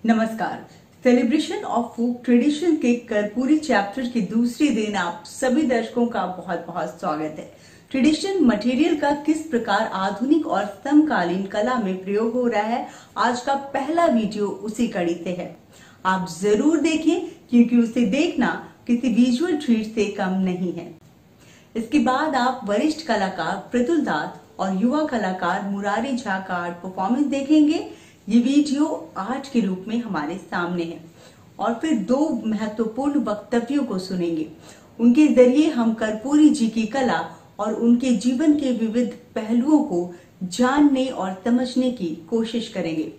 नमस्कार। Celebration of folk tradition के Karpoori chapter के दूसरे दिन आप सभी दर्शकों का बहुत बहुत स्वागत है। ट्रेडिशन मटेरियल का किस प्रकार आधुनिक और समकालीन कला में प्रयोग हो रहा है, आज का पहला वीडियो उसी कड़ी से है। आप जरूर देखें क्योंकि उसे देखना किसी विजुअल ट्रीट से कम नहीं है। इसके बाद आप वरिष्ठ कलाकार प्रतुल दास और युवा कलाकार मुरारी झा का आर्ट परफॉर्मेंस देखेंगे। ये वीडियो आर्ट के रूप में हमारे सामने है और फिर दो महत्वपूर्ण वक्तव्यों को सुनेंगे। उनके जरिए हम कर्पूरी जी की कला और उनके जीवन के विविध पहलुओं को जानने और समझने की कोशिश करेंगे।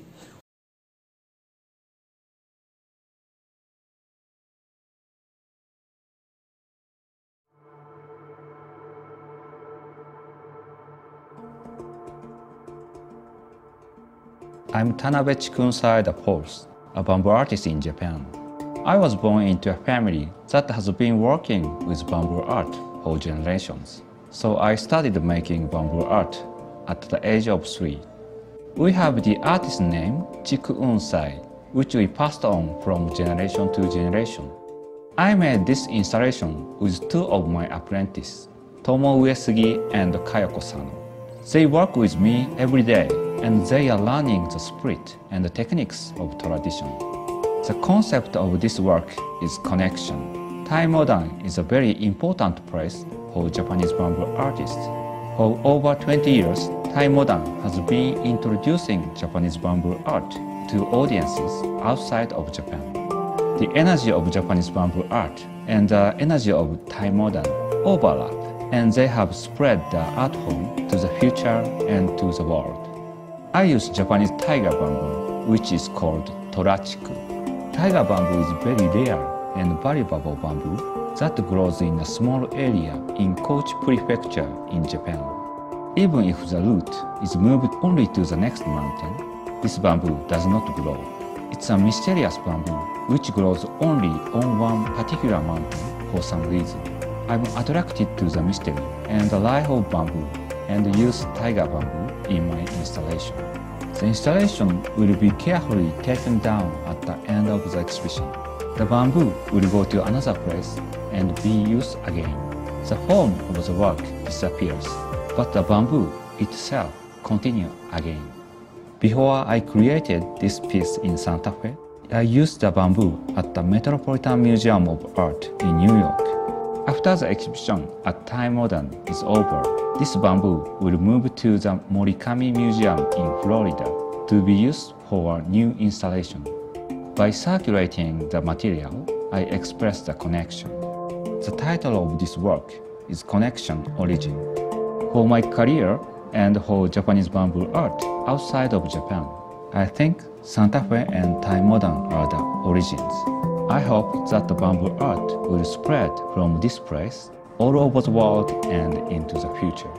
I'm Tanabe Chikunsai IV, a bamboo artist in Japan. I was born into a family that has been working with bamboo art for generations. So I started making bamboo art at the age of 3. We have the artist name Chikunsai, which we passed on from generation to generation. I made this installation with two of my apprentices, Tomo Uesugi and Kayako Sano. They work with me every day and they are learning the spirit and the techniques of tradition. The concept of this work is connection. Taimodan is a very important place for Japanese bamboo artists. For over 20 years, Taimodan has been introducing Japanese bamboo art to audiences outside of Japan. The energy of Japanese bamboo art and the energy of Taimodan overlap, and they have spread the art form to the future and to the world. I use Japanese taiga bamboo, which is called torachiku. Taiga bamboo is very rare and valuable bamboo that grows in a small area in Kochi Prefecture in Japan. Even if the root is moved only to the next mountain, this bamboo does not grow. It's a mysterious bamboo which grows only on one particular mountain for some reason. I'm attracted to the mystery and the life of bamboo and use taiga bamboo in my installation. The installation will be carefully taken down at the end of the exhibition. The bamboo will go to another place and be used again. The form of the work disappears, but the bamboo itself continues again. Before I created this piece in Santa Fe, I used the bamboo at the Metropolitan Museum of Art in New York. After the exhibition at Taimodan is over, this bamboo will move to the Morikami Museum in Florida to be used for a new installation. By circulating the material, I express the connection. The title of this work is Connection Origin. For my career and for Japanese bamboo art outside of Japan, I think Santa Fe and Taimodan are the origins. I hope that the bamboo art will spread from this place all over the world and into the future.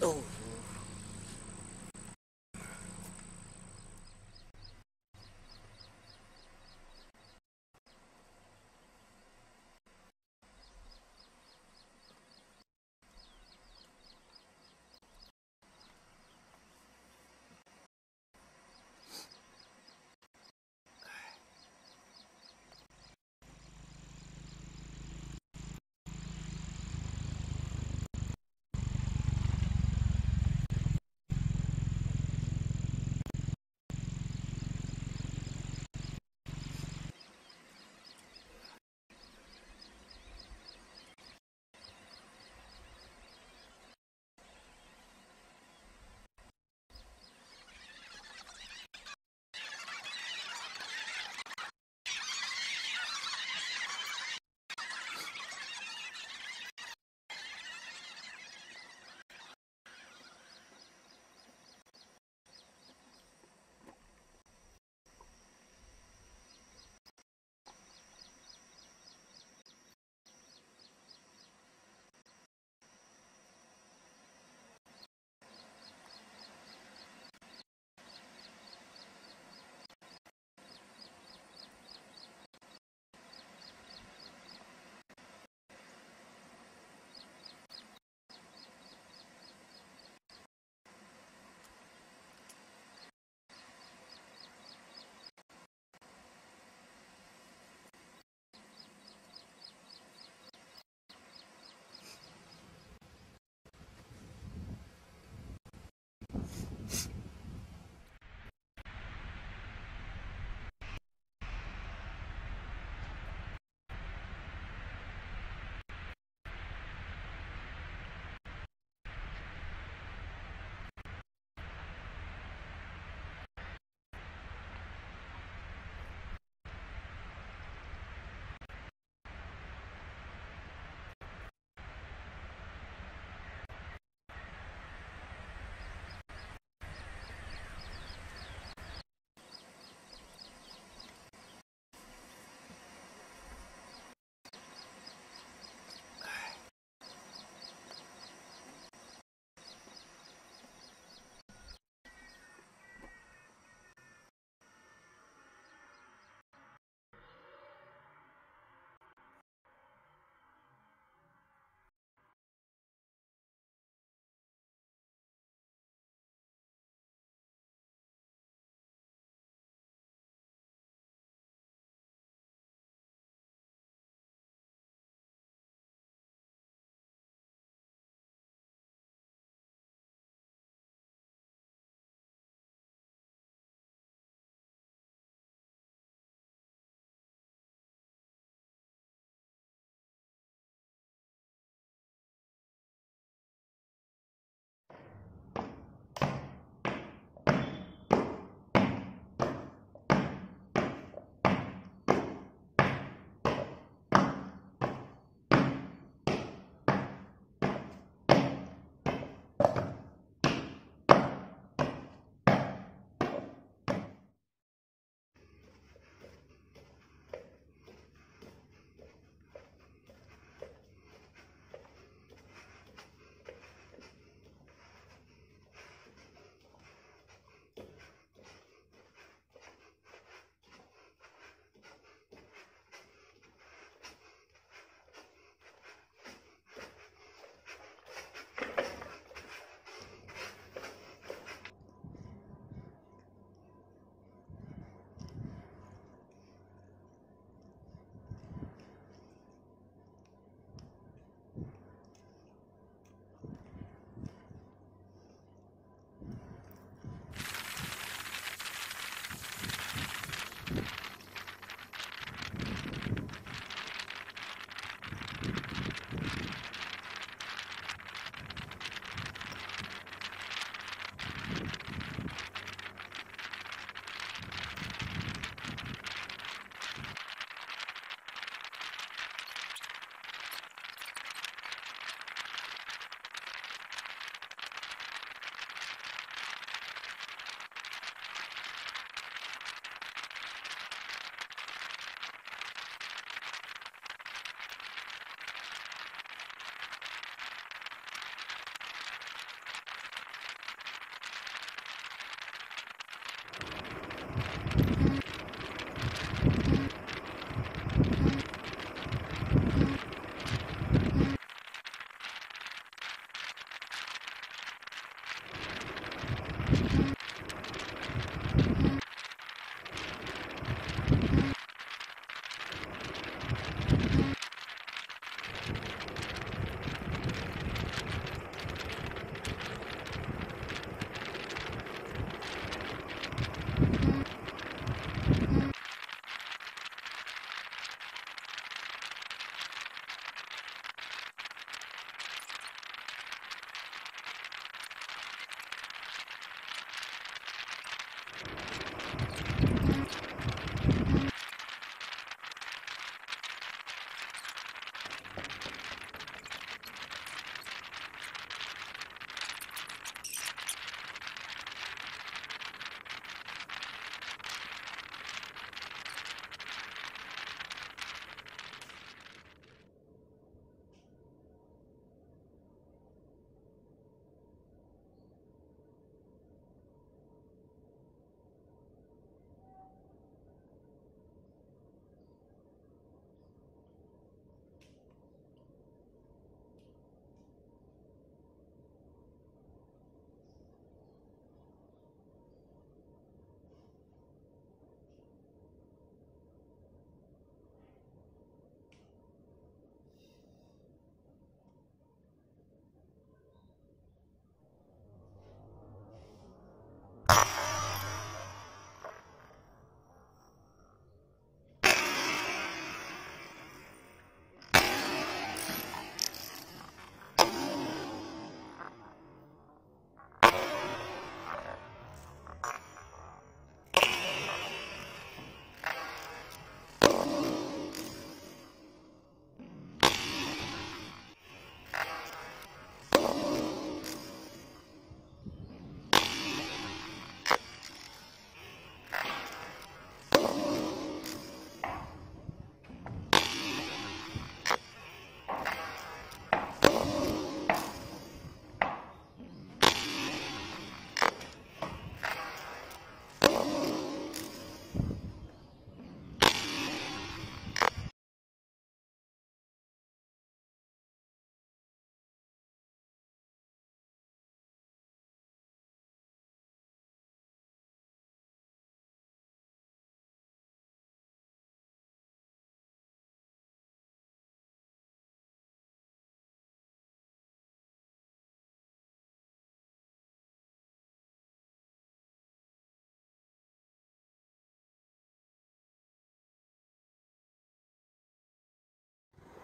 Oh.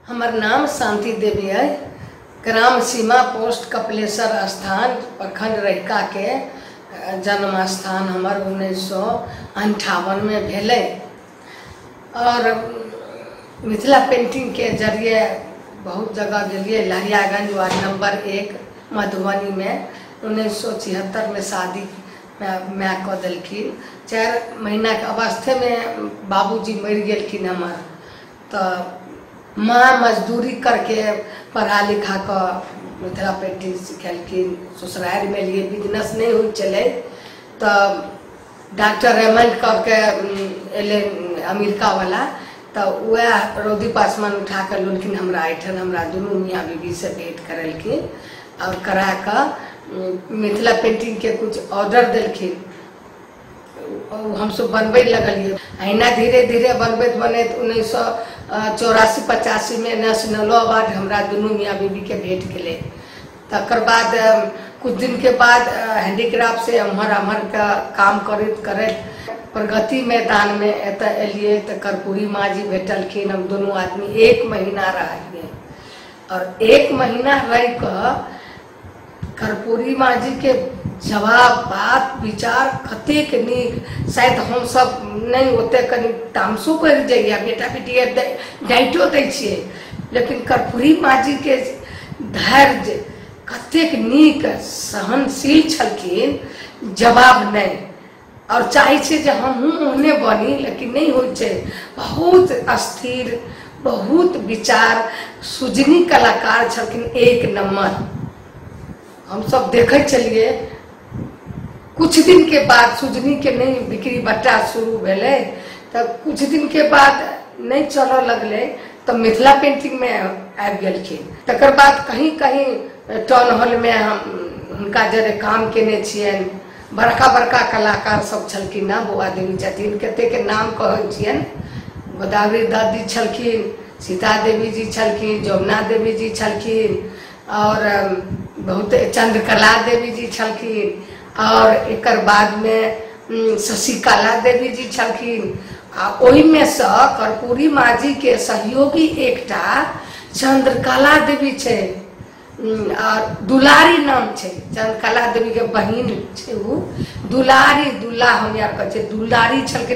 हमार नाम शांति देवी है। ग्राम सीमा post Kapileshwar स्थान प्रखंड रहिका के जन्म स्थान हमार 1958 में भेले और मिथिला पेंटिंग के जरिए बहुत जगह गलिए। लहरियागंज वार्ड नंबर 1 मधुबनी में 1976 में शादी मैं कऽ देलखिन। 4 महीना के अवस्थे में बाबूजी मर गेलखिन हमार। तो माँ मजदूरी करके पढ़ा लिखा कर मिथिला पेंटिंग सिखेलखिन। ससुराल में लिए बिजनेस नहीं हुई चले तो डॉक्टर रेमंड करके एले अमेरिका वाला। तो वह रौदी पासमान उठा कर लुलखिन हमरा ऐठन। हमरा दुनू मियाँ बीबी से भेंट करलखिन और करा कर मिथिला पेंटिंग के कुछ ऑर्डर दिलखिन। हम सब बनबे लगलिए। अहिना धीरे धीरे बनबैत बनैत 1984-85 में नेशनल अवार्ड हमरा दुनू मियाँ बीबी के भेट गेले। तकर बाद कुछ दिन के बाद हैंडीक्राफ्ट से अम्हर का काम करत करत प्रगति मैदान में एतऽ एलिए तो कर्पूरी माँ जी भेटलखिन। हम दोनों आदमी 1 महीना रहिए और 1 महीना रह कर कर्पूरी माँ जी के जवाब बात विचार कतेक नीक। शायद हम सब नहीं होते कनी तामसो पड़ जाइए बेटा बेटी डांटो दै छियै, लेकिन कर्पूरी माँ जी के धैर्य कतेक नीक सहनशील छलखिन। जवाब नहीं और चाहे छे जे हमहूँ ओहने बनी, लेकिन नहीं होइ छै। बहुत अस्थिर, बहुत विचार, सुजनी कलाकार छलखिन 1 नंबर। हम सब देखे चलिए। कुछ दिन के बाद सुजनी के नहीं बिक्री बट्टा शुरू भेले। तब कुछ दिन के बाद नहीं चलो लगले तो मिथिला पेंटिंग में आबि गेलखिन। तकर बाद कहीं कहीं टाउन हॉल में हम उनका जरे काम केने छियन। बड़का बड़का कलाकार सब छलखिन ना। बौआ देवी छथिन, कते के नाम कहै छियन। गोदावरी दादी छलखिन, सीता देवी जी छलखिन, जमुना देवी जी छलखिन और बहुत चंद्रकला देवी जी छलखिन और एक बाद में शशिकला देवी जी छलखिन। आ ओहि में से कर्पूरी माँ जी के सहयोगी एकटा चंद्रकला देवी छे। और दुलारी नाम छे, चंद्रकला देवी के बहिन छे उ दुलारी, दुल्ला हम यार कहे दुलारी छलके।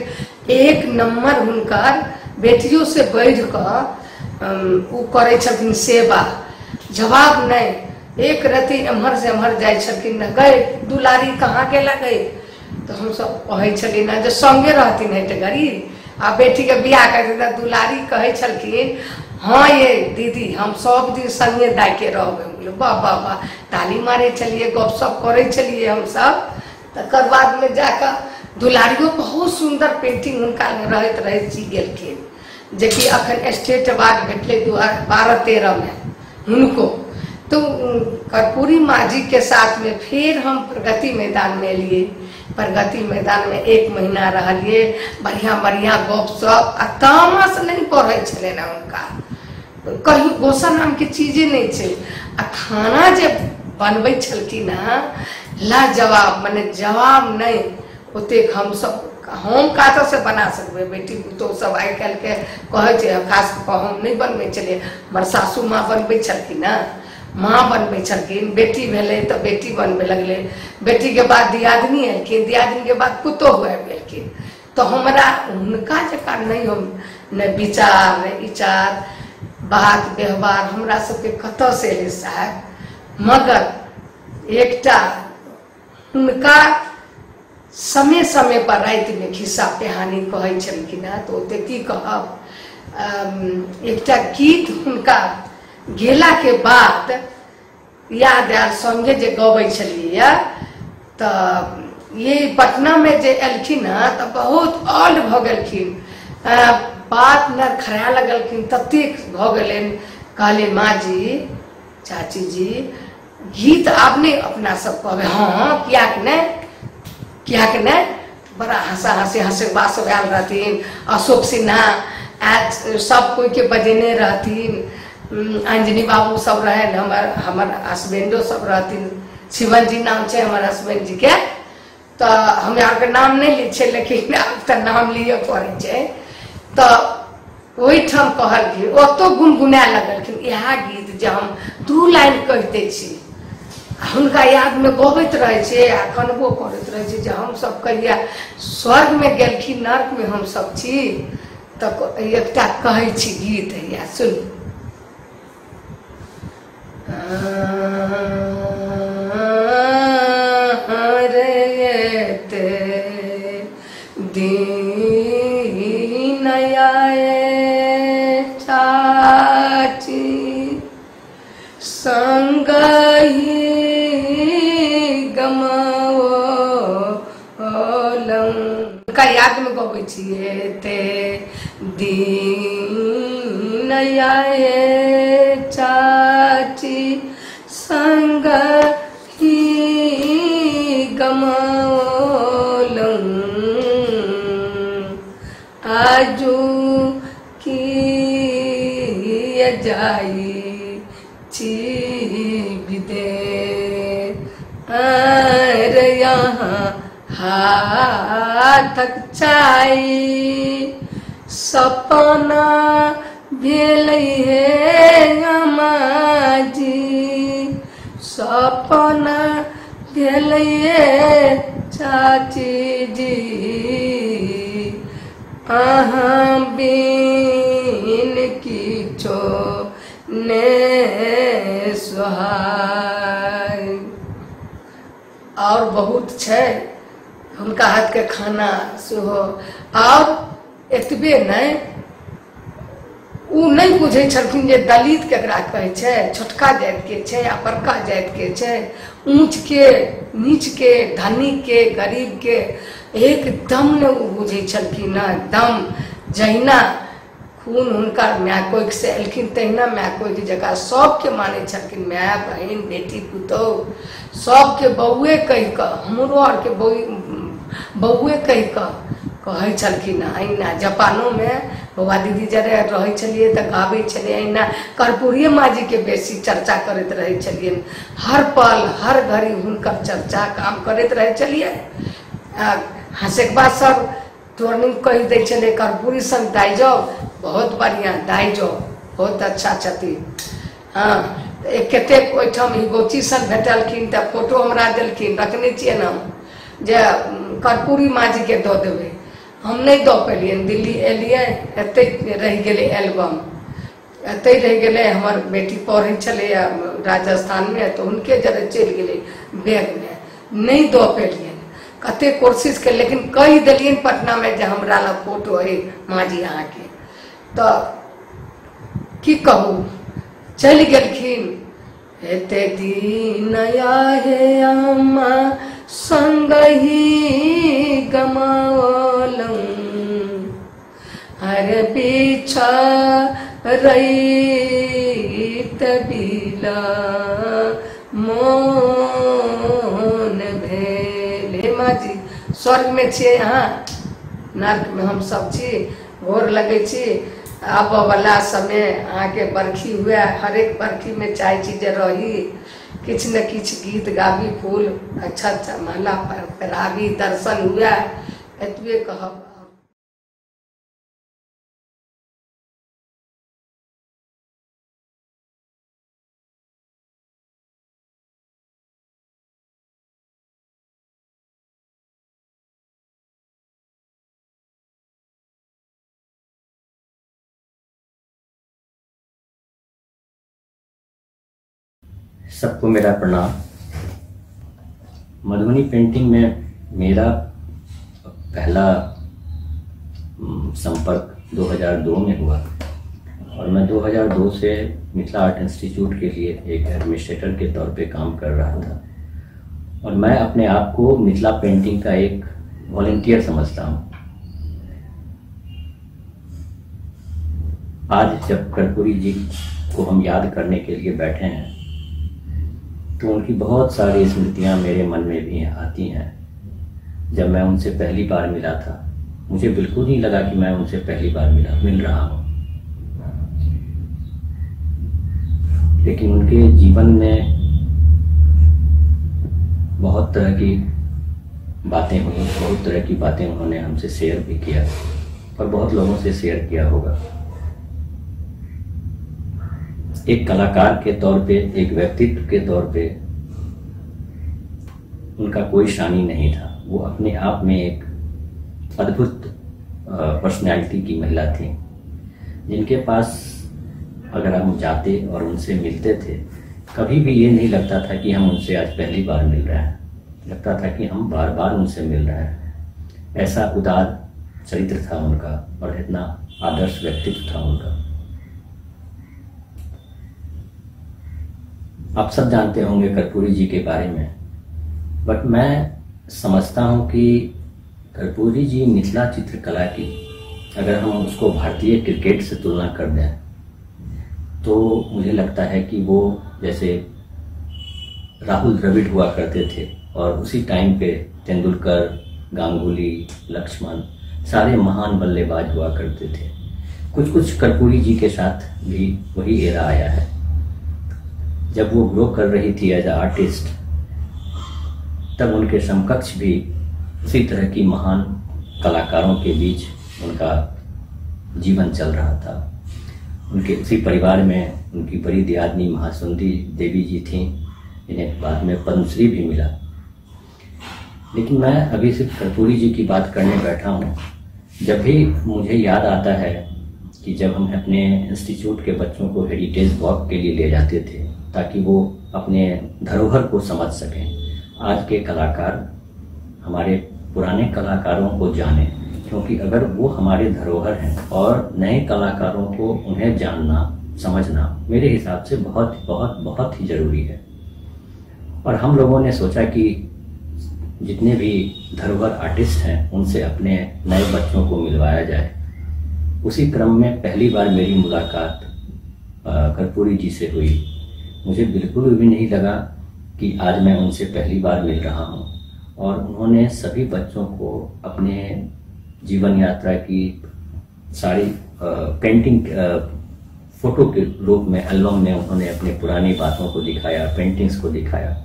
एक नंबर हुनकर बेटियों से बढ़ कर उ करे छलखिन सेवा, जवाब नहीं। एक रति एम्हर से एम्हर जाय छलखिन, गए दुलारी कहाँ गेला गए, तो हम सब कहे छलिन ना जो संगे रहतीन है घड़ी आ बेटी के बियाह कर दुलारी कहे छलखिन हाँ ये दीदी हम सब दिन संगे दाय के रहबे। वाह वाह वाह, ताली मारे चलिए, गपशप करे चलिए हम सब। तकर बाद में जाकर दुलारियो बहुत सुंदर पेंटिंग उनका रहत रहे सी गेलखिन, जेकि अखन स्टेट अवार्ड भेटले 2012-13 में उनको। तो कर्पूरी माँ जी के साथ में फिर हम प्रगति मैदान में लिए। प्रगति मैदान में 1 महीना रहलिए, बढ़िया बढ़िया गपशप आ तामस नहीं पढ़े छले ना उनका, कहीं गोसा नाम के चीजें नहीं छे। आ खाना जब बनबे छलखिन ना लाजवाब, माने जवाब नहीं ओते हम सब हम काता से बना सकबे। बेटी तो सब आई कल के कहे छे, खास हम नहीं बनबे चले, हमर सासू माँ बनबे छलखिन ना, माँ बनबे छलखिन, बेटी भेले तो बेटी बनबे लगले, बेटी के बाद दियादनी एलखिन, दियादनी के बाद पुतोहु आबि गेलखिन। तो हमरा उनका जका नहीं, हम न विचार न इचार बात व्यवहार हमरा सबके कतऽ से एले साहब। मगर एकटा उनका समय समय पर राति में खिस्सा पिहानी कहे छलखिन, तो ओते की कहब, एकटा गीत हुनका गेला के बाद याद आयल, संगे जे गबै छलिए। तो ये पटना में जे एलखिन तो बहुत ओल्ड भ गेलखिन, बात न खरा लगलखिन, ततेक भ गेलनि। कहले माँ जी चाची जी गीत आब नहीं अपना सब कहबे, हाँ किया के ने बड़ा हंसा हंसे बास आयल रहथिन। अशोक सिन्हा सब कोई के बजेने रहथिन, अंजनी बाबू सब रहे, हमर हस्बैंडो सब रहथिन, शिवन जी नाम छे हमर हस्बैंड जी के। तो हम यहाँ के नाम नहीं ली छे, लेकिन अब तो नाम लिए पड़े छे। तो वही ठाम कहलखिन, ओतो गुनगुना लगलखिन यह गीत जे हम 2 लाइन कहते छी, हुनका याद में गबैत रहे छे आ कनबो करैत रहे छे जे हम सब कहिया स्वर्ग में गेलखिन नर्क में हम सब छी। तो एकटा कहै छी गीत है, सुन। दीन आए चाची संग ही गमाओ का याद में गबै छिए ते दीन आए चाची संग ही गमाओलम आजू की जाई ची विदे आर यहाँ हाथक चाई सपना भेलै हे अमाजी सपना भेलै हे चाची जी अहाँ बिन किछो ने सुहाय। और बहुत छै हुनका हाथ के खाना सेहो। और एतबे नहीं, उ नहीं बुझे छलखिन जे दलित केकरा कहे छै, छोटका जाति के छै या बड़का जाति के छै, ऊंच के नीच के, धनी के गरीब के एकदम ने उ बुझे छलखिन। एकदम जहिना खून हुनका माय कोख से एलखिन तहिना माय कोख जगह सबके माने छलखिन, माय बहन बेटी पुतौह सबके बउए कह कऽ, हमरो आर के बउए कह कऽ कहे छलखिन। अहिना जापानो में बउआ दीदी जरे रहे छलिए तो गावे छलिए, अहिना कर्पूरी माँ जी के बेसी चर्चा करते रहे छलिए। हर पल हर घड़ी हुनकर चर्चा काम करते रहे छलिए। हंसे के बाद सब टोर्निंग कह दे चले, कर्पूरी संग दाई जाओ बहुत बढ़िया, दाई जाओ बहुत अच्छा छथि। हाँ एक कतेक ओहिठाम गोची सन भेटलखिन तऽ फोटो हमरा देलखिन, रखने छियै हम जे कर्पूरी माँ जी के दऽ देबै। हम नहीं दऽ पेलियन, दिल्ली एलियै, एते रह गेलै एल्बम, एते रह गेलै। हमर बेटी पढ़ै छलैया राजस्थान में, तो उनके जरे चलि गेलै बैग में, नहीं दऽ पेलियन। कते कोशिश के, लेकिन कहि देलियन पटना में जे हमरा लग फोटो है माँ जी अहाँ के, तो की कहू चलि गेलखिन। एते दिन आहे अम्मा संग ही गमावलम, हर पीछा रही तबीला मोन भेले। माँ जी स्वर्ग में छियै, यहाँ नर्क में हम सब छी, गोर लगे छी। आब वाला समय अहाँके बरखी हुए, हरेक बरखी में चाहे छी जे रही, किछ न किछ गीत गाबी, फूल अच्छा अच्छा माला पहिराबी, दर्शन हुए, एतबे कहब। सबको मेरा प्रणाम। मधुबनी पेंटिंग में मेरा पहला संपर्क 2002 में हुआ और मैं 2002 से मिथिला आर्ट इंस्टीट्यूट के लिए एक एडमिनिस्ट्रेटर के तौर पे काम कर रहा था और मैं अपने आप को मिथिला पेंटिंग का एक वॉलंटियर समझता हूँ। आज जब कर्पूरी जी को हम याद करने के लिए बैठे हैं तो उनकी बहुत सारी स्मृतियाँ मेरे मन में भी आती हैं। जब मैं उनसे पहली बार मिला था मुझे बिल्कुल नहीं लगा कि मैं उनसे पहली बार मिल रहा हूँ, लेकिन उनके जीवन में बहुत तरह की बातें हुई, बहुत तरह की बातें उन्होंने हमसे शेयर भी किया और बहुत लोगों से शेयर किया होगा। एक कलाकार के तौर पे, एक व्यक्तित्व के तौर पे उनका कोई शानी नहीं था। वो अपने आप में एक अद्भुत पर्सनैलिटी की महिला थी, जिनके पास अगर हम जाते और उनसे मिलते थे, कभी भी ये नहीं लगता था कि हम उनसे आज पहली बार मिल रहे हैं, लगता था कि हम बार बार उनसे मिल रहे हैं। ऐसा उदार चरित्र था उनका और इतना आदर्श व्यक्तित्व था उनका। आप सब जानते होंगे कर्पूरी जी के बारे में, बट मैं समझता हूँ कि कर्पूरी जी मिथिला चित्रकला की अगर हम उसको भारतीय क्रिकेट से तुलना कर दें तो मुझे लगता है कि वो जैसे राहुल द्रविड़ हुआ करते थे और उसी टाइम पे तेंदुलकर, गांगुली, लक्ष्मण सारे महान बल्लेबाज हुआ करते थे। कुछ कुछ कर्पूरी जी के साथ भी वही एरा आया है। जब वो ग्रो कर रही थी एज आर्टिस्ट, तब उनके समकक्ष भी उसी तरह की महान कलाकारों के बीच उनका जीवन चल रहा था। उनके उसी परिवार में उनकी बड़ी दियादनी महासुंदरी देवी जी थीं, जिन्हें बाद में पद्मश्री भी मिला। लेकिन मैं अभी सिर्फ कर्पूरी जी की बात करने बैठा हूँ। जब भी मुझे याद आता है कि जब हम अपने इंस्टीट्यूट के बच्चों को हेरिटेज वॉक के लिए ले जाते थे ताकि वो अपने धरोहर को समझ सकें, आज के कलाकार हमारे पुराने कलाकारों को जाने, क्योंकि अगर वो हमारे धरोहर हैं और नए कलाकारों को उन्हें जानना समझना मेरे हिसाब से बहुत बहुत बहुत ही ज़रूरी है। और हम लोगों ने सोचा कि जितने भी धरोहर आर्टिस्ट हैं उनसे अपने नए बच्चों को मिलवाया जाए। उसी क्रम में पहली बार मेरी मुलाकात कर्पूरी जी से हुई। मुझे बिल्कुल भी नहीं लगा कि आज मैं उनसे पहली बार मिल रहा हूँ और उन्होंने सभी बच्चों को अपने जीवन यात्रा की सारी पेंटिंग फोटो के रूप में एल्बम में उन्होंने अपने पुरानी बातों को दिखाया, पेंटिंग्स को दिखाया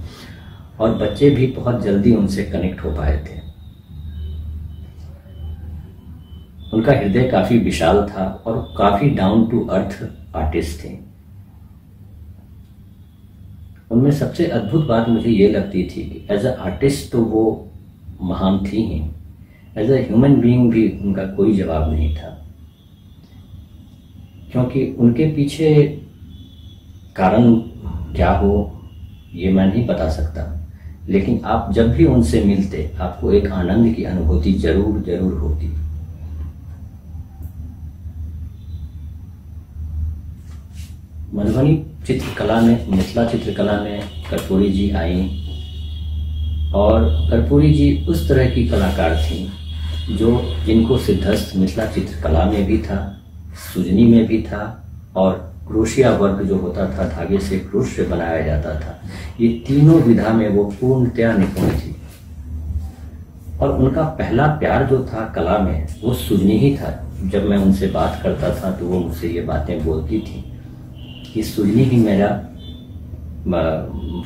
और बच्चे भी बहुत जल्दी उनसे कनेक्ट हो पाए थे। उनका हृदय काफ़ी विशाल था और काफ़ी डाउन टू अर्थ आर्टिस्ट थे। उनमें सबसे अद्भुत बात मुझे ये लगती थी कि एज अ आर्टिस्ट तो वो महान थी ही, एज अ ह्यूमन बीइंग भी उनका कोई जवाब नहीं था, क्योंकि उनके पीछे कारण क्या हो ये मैं नहीं बता सकता, लेकिन आप जब भी उनसे मिलते आपको एक आनंद की अनुभूति जरूर जरूर होती। मधुबनी चित्रकला में, मिथिला चित्रकला में कर्पूरी जी आई, और कर्पूरी जी उस तरह की कलाकार थी जो जिनको सिद्धस्थ मिथिला चित्रकला में भी था, सुजनी में भी था, और क्रोशिया वर्क जो होता था, धागे से क्रोश बनाया जाता था, ये तीनों विधा में वो पूर्णतया निपुण थी। और उनका पहला प्यार जो था कला में वो सुजनी ही था। जब मैं उनसे बात करता था तो वो मुझसे ये बातें बोलती थी कि सुजनी ही मेरा,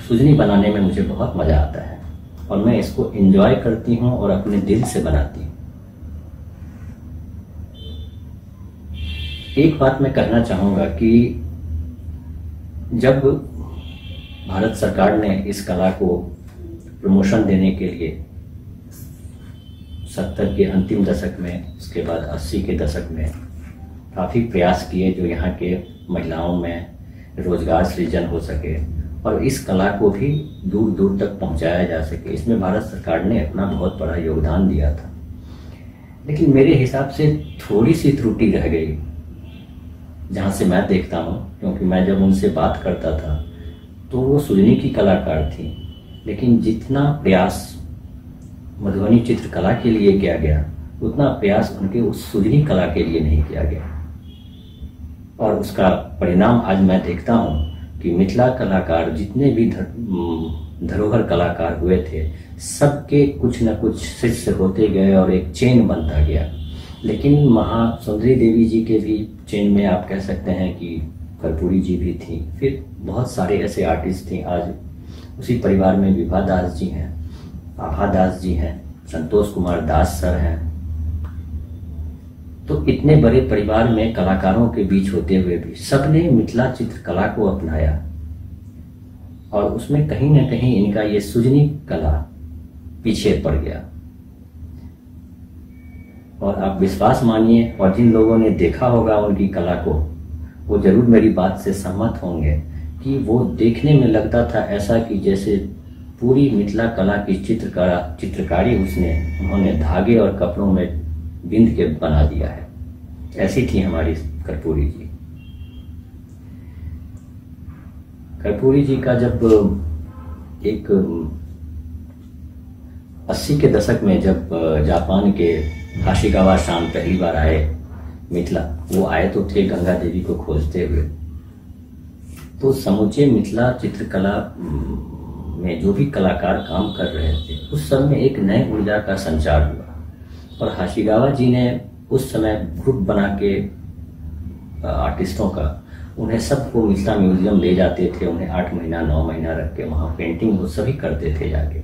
सुजनी बनाने में मुझे बहुत मजा आता है और मैं इसको एंजॉय करती हूँ और अपने दिल से बनाती हूँ। एक बात मैं कहना चाहूंगा कि जब भारत सरकार ने इस कला को प्रमोशन देने के लिए 70 के अंतिम दशक में, उसके बाद 80 के दशक में काफ़ी प्रयास किए जो यहाँ के महिलाओं में रोजगार सृजन हो सके और इस कला को भी दूर दूर तक पहुँचाया जा सके, इसमें भारत सरकार ने अपना बहुत बड़ा योगदान दिया था। लेकिन मेरे हिसाब से थोड़ी सी त्रुटि रह गई जहाँ से मैं देखता हूँ, क्योंकि मैं जब उनसे बात करता था तो वो सुजनी की कलाकार थी, लेकिन जितना प्रयास मधुबनी चित्रकला के लिए किया गया उतना प्रयास उनके उस सुजनी कला के लिए नहीं किया गया। और उसका परिणाम आज मैं देखता हूँ कि मिथिला कलाकार जितने भी धरोहर कलाकार हुए थे सबके कुछ न कुछ शिष्य होते गए और एक चेन बनता गया। लेकिन महासुंदरी देवी जी के भी चेन में आप कह सकते हैं कि कर्पूरी जी भी थी, फिर बहुत सारे ऐसे आर्टिस्ट थे। आज उसी परिवार में विभा दास जी हैं, आभा दास जी हैं, संतोष कुमार दास सर हैं। तो इतने बड़े परिवार में कलाकारों के बीच होते हुए भी सबने मिथिला चित्रकला को अपनाया और उसमें कहीं ना कहीं इनका ये सुजनी कला पीछे पड़ गया। और आप विश्वास मानिए, और जिन लोगों ने देखा होगा उनकी कला को वो जरूर मेरी बात से सहमत होंगे कि वो देखने में लगता था ऐसा कि जैसे पूरी मिथिला कला की चित्रकारी उन्होंने धागे और कपड़ों में बिंद के बना दिया है। ऐसी थी हमारी कर्पूरी जी। कर्पूरी जी का जब एक 80 के दशक में जब जापान के हाशिगावा शान पहली बार आए मिथिला, वो आए तो थे गंगा देवी को खोजते हुए। तो समूचे मिथिला चित्रकला में जो भी कलाकार काम कर रहे थे उस सब में एक नए ऊर्जा का संचार हुआ और हाशिगावा जी ने उस समय ग्रुप बना के आर्टिस्टों का, उन्हें सबको मिथिला म्यूजियम ले जाते थे, उन्हें 8 महीना 9 महीना रख के वहाँ पेंटिंग वो सभी करते थे जाके।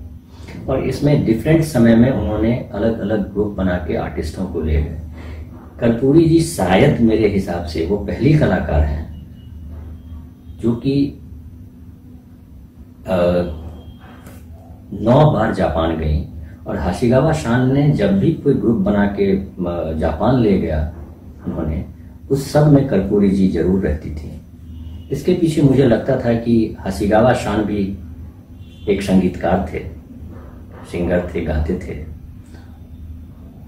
और इसमें डिफरेंट समय में उन्होंने अलग अलग ग्रुप बना के आर्टिस्टों को ले गए। कर्पूरी जी शायद मेरे हिसाब से वो पहली कलाकार हैं जो कि 9 बार जापान गई और हाशिगावा शान ने जब भी कोई ग्रुप बना के जापान ले गया उन्होंने, उस सब में कर्पूरी जी जरूर रहती थी। इसके पीछे मुझे लगता था कि हाशिगावा शान भी एक संगीतकार थे, सिंगर थे, गाते थे,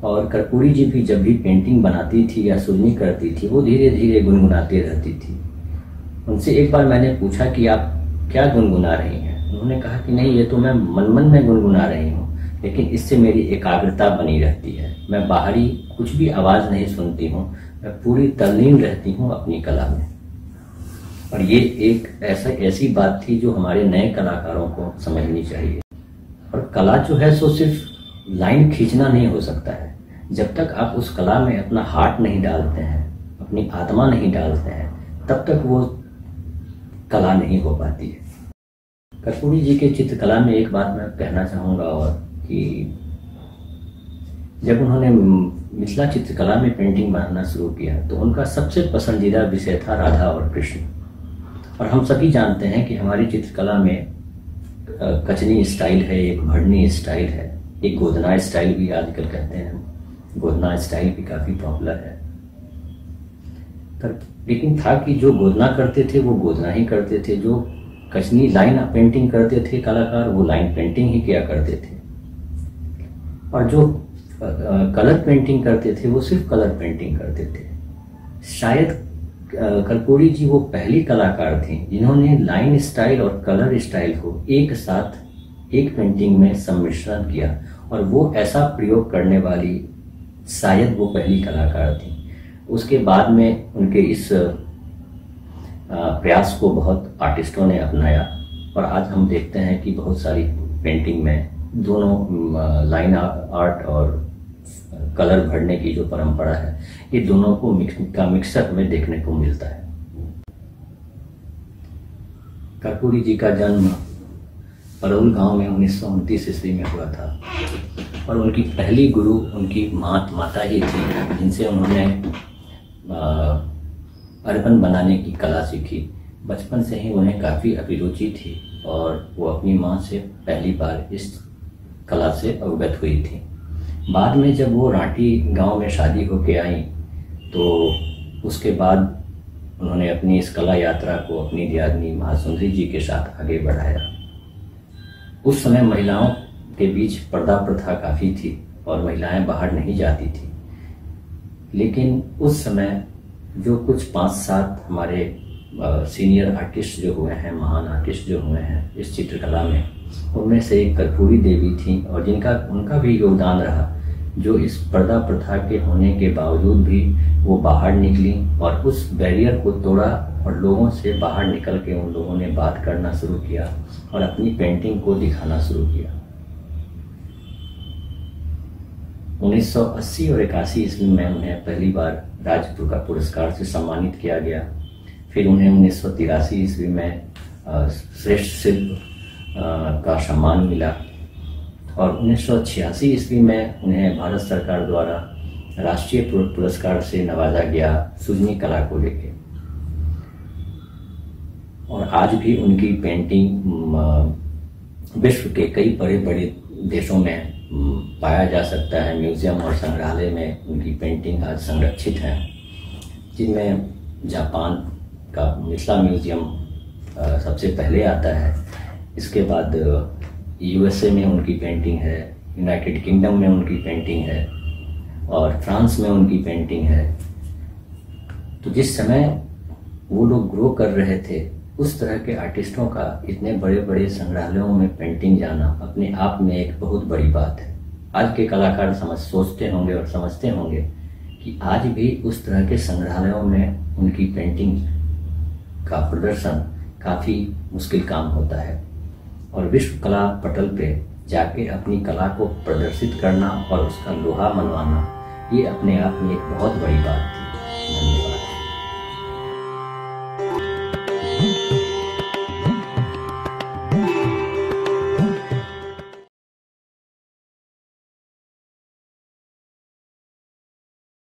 और कर्पूरी जी भी जब भी पेंटिंग बनाती थी या सुजनी करती थी वो धीरे धीरे गुनगुनाती रहती थी। उनसे एक बार मैंने पूछा कि आप क्या गुनगुना रही हैं? उन्होंने कहा कि नहीं, ये तो मैं मन मन में गुनगुना रही हूँ, लेकिन इससे मेरी एकाग्रता बनी रहती है, मैं बाहरी कुछ भी आवाज़ नहीं सुनती हूँ, मैं पूरी तल्लीन रहती हूँ अपनी कला में। और ये एक ऐसी बात थी जो हमारे नए कलाकारों को समझनी चाहिए। और कला जो है सो सिर्फ लाइन खींचना नहीं हो सकता है, जब तक आप उस कला में अपना हार्ट नहीं डालते हैं, अपनी आत्मा नहीं डालते हैं, तब तक वो कला नहीं हो पाती है। कर्पूरी जी के चित्रकला में एक बात मैं कहना चाहूँगा और कि जब उन्होंने मिथिला चित्रकला में पेंटिंग बनाना शुरू किया तो उनका सबसे पसंदीदा विषय था राधा और कृष्ण। और हम सभी जानते हैं कि हमारी चित्रकला में कचनी स्टाइल है, एक भड़नी स्टाइल है, एक गोदना स्टाइल भी आजकल कहते हैं, गोदना स्टाइल भी काफ़ी पॉपुलर है। लेकिन था कि जो गोदना करते थे वो गोदना ही करते थे, जो कचनी लाइन पेंटिंग करते थे कलाकार वो लाइन पेंटिंग ही किया करते थे, और जो कलर पेंटिंग करते थे वो सिर्फ कलर पेंटिंग करते थे। शायद कर्पूरी जी वो पहली कलाकार थी जिन्होंने लाइन स्टाइल और कलर स्टाइल को एक साथ एक पेंटिंग में सम्मिश्रण किया, और वो ऐसा प्रयोग करने वाली शायद वो पहली कलाकार थी। उसके बाद में उनके इस प्रयास को बहुत आर्टिस्टों ने अपनाया, और आज हम देखते हैं कि बहुत सारी पेंटिंग में दोनों लाइन आर्ट और कलर भरने की जो परंपरा है ये दोनों को मिक्सअप में देखने को मिलता है। कर्पूरी जी का जन्म परौल गांव में 1929 ईस्वी में हुआ था, और उनकी पहली गुरु उनकी माता ही थी जिनसे उन्होंने अर्पण बनाने की कला सीखी। बचपन से ही उन्हें काफ़ी अभिरुचि थी और वो अपनी माँ से पहली बार इस कला से अवगत हुई थी। बाद में जब वो रांटी गांव में शादी होके आई तो उसके बाद उन्होंने अपनी इस कला यात्रा को अपनी दियादनी महासुंदरी जी के साथ आगे बढ़ाया। उस समय महिलाओं के बीच पर्दा प्रथा काफ़ी थी और महिलाएं बाहर नहीं जाती थी, लेकिन उस समय जो कुछ 5-7 हमारे सीनियर आर्टिस्ट जो हुए हैं, महान आर्टिस्ट जो हुए हैं इस चित्रकला में, उनमें से एक कर्पूरी देवी थी, और उनका भी योगदान रहा, जो इस पर्दा प्रथा के होने के बावजूद भी वो बाहर निकली और उस बैरियर को तोड़ा, और लोगों से बाहर निकल के उन लोगों ने बात करना शुरू किया और अपनी पेंटिंग को दिखाना शुरू किया। 1980 और 81 ईस्वी में उन्हें पहली बार राजपुर का पुरस्कार से सम्मानित किया गया। फिर उन्हें 1983 ईस्वी में श्रेष्ठ शिल्प का सम्मान मिला, और 1986 ईस्वी में उन्हें भारत सरकार द्वारा राष्ट्रीय पुरस्कार से नवाजा गया सुजनी कला को लेकर। और आज भी उनकी पेंटिंग विश्व के कई बड़े बड़े देशों में पाया जा सकता है। म्यूजियम और संग्रहालय में उनकी पेंटिंग आज संरक्षित है, जिनमें जापान का मिथिला म्यूजियम सबसे पहले आता है। इसके बाद यूएसए में उनकी पेंटिंग है, यूनाइटेड किंगडम में उनकी पेंटिंग है, और फ्रांस में उनकी पेंटिंग है। तो जिस समय वो लोग ग्रो कर रहे थे उस तरह के आर्टिस्टों का इतने बड़े बड़े संग्रहालयों में पेंटिंग जाना अपने आप में एक बहुत बड़ी बात है। आज के कलाकार सोचते होंगे और समझते होंगे कि आज भी उस तरह के संग्रहालयों में उनकी पेंटिंग का प्रदर्शन काफ़ी मुश्किल काम होता है, और विश्व कला पटल पे जाके अपनी कला को प्रदर्शित करना और उसका लोहा मनवाना ये अपने आप में एक बहुत बड़ी बात थी। धन्यवाद।